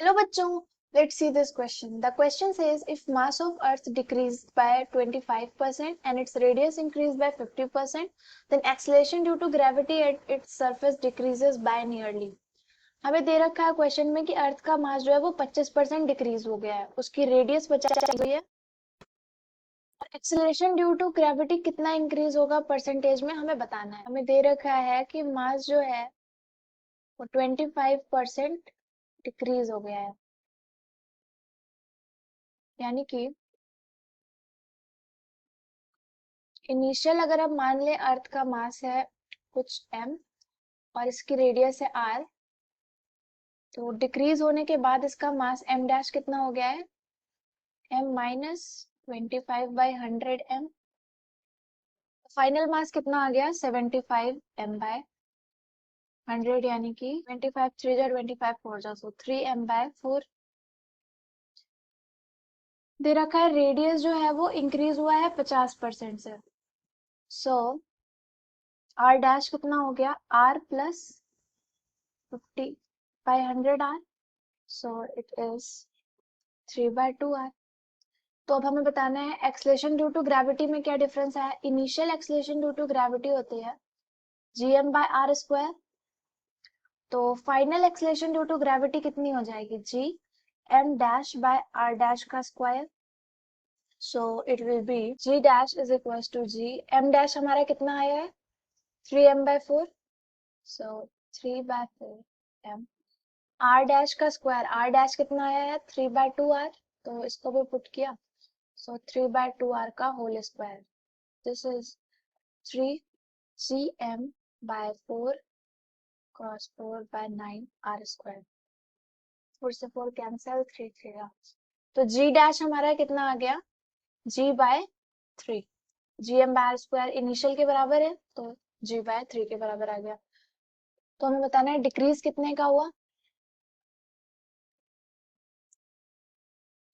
Hello bachchon, let's see this question. The question says if mass of earth decreased by 25% and its radius increased by 50%, then acceleration due to gravity at its surface decreases by nearly. हमें दे रखा है question में कि अर्थ का मास जो है वो 25% decrease हो गया है, उसकी रेडियस 50 हुई है और एक्सेलरेशन ड्यू टू ग्रेविटी कितना इंक्रीज होगा परसेंटेज में हमें बताना है। हमें दे रखा है कि मास जो है वो 25% डिक्रीज हो गया है, यानी कि इनिशियल अगर हम मान लें अर्थ का मास है कुछ m और इसकी रेडियस है r, तो डिक्रीज होने के बाद इसका मास m डैश कितना हो गया है, m माइनस 25/100 m। फाइनल मास कितना आ गया 75 m/100, यानी कि 25 3 जा 25 4 जा, सो 3 m/4 दे रखा है। रेडियस जो है वो इंक्रीज हुआ है 50% से, सो r डैश कितना हो गया r plus 50/100r, so it is 3/2r। तो अब हमें बताना है एक्सेलरेशन ड्यू टू ग्रेविटी में क्या डिफरेंस है। Initial acceleration due to gravity होती है gm/r², तो final acceleration due to gravity कितनी हो जाएगी gm'/r' का square, so it will be g dash is equal to g m dash हमारा कितना आया है 3m/4, सो 3/4 m। r डैश का स्क्वायर, r डैश कितना आया है 3/2r, तो इसको भी पुट किया, so 3/2r का whole square, this is 3gm/4 cross 4/9r²। 4 से 4 कैंसिल, 3 3 तो g डैश हमारा कितना आ गया g/3, gm/r² इनिशियल के बराबर है तो g/3 के बराबर आ गया। तो हमें बताना है डिक्रीज कितने का हुआ,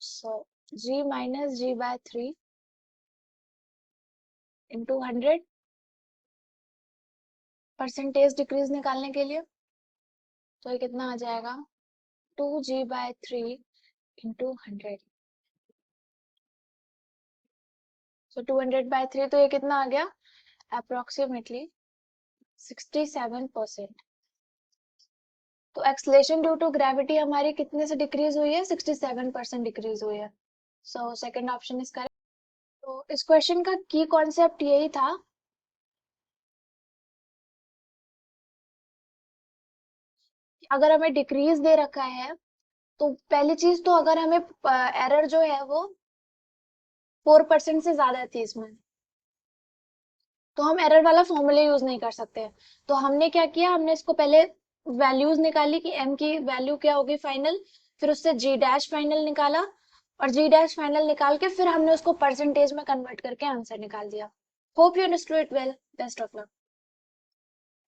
so g minus g/3 into 100 percentage decrease निकालने के लिए, तो ये कितना आ जाएगा 2g/3 इंटू 100, सो 200/3, तो ये कितना आ गया अप्रोक्सीमेटली 67%। तो एक्सलेशन ड्यू टू ग्रेविटी हमारी कितने से डिक्रीज हुई है 67% डिक्रीज हुई है, so second option is correct. तो इस क्वेश्चन का की कॉन्सेप्ट यही था कि अगर हमें डिक्रीज दे रखा है तो पहली चीज तो अगर हमें एरर जो है वो 4% से ज्यादा थी इसमें, तो हम एरर वाला फॉर्मूला यूज नहीं कर सकते। तो हमने क्या किया, हमने इसको पहले वैल्यूज निकाली कि m की वैल्यू क्या होगी फाइनल, फिर उससे g डैश फाइनल निकाला और g डैश फाइनल निकाल के फिर हमने उसको परसेंटेज में कन्वर्ट करके आंसर निकाल दिया। Hope you understood it well, best of luck.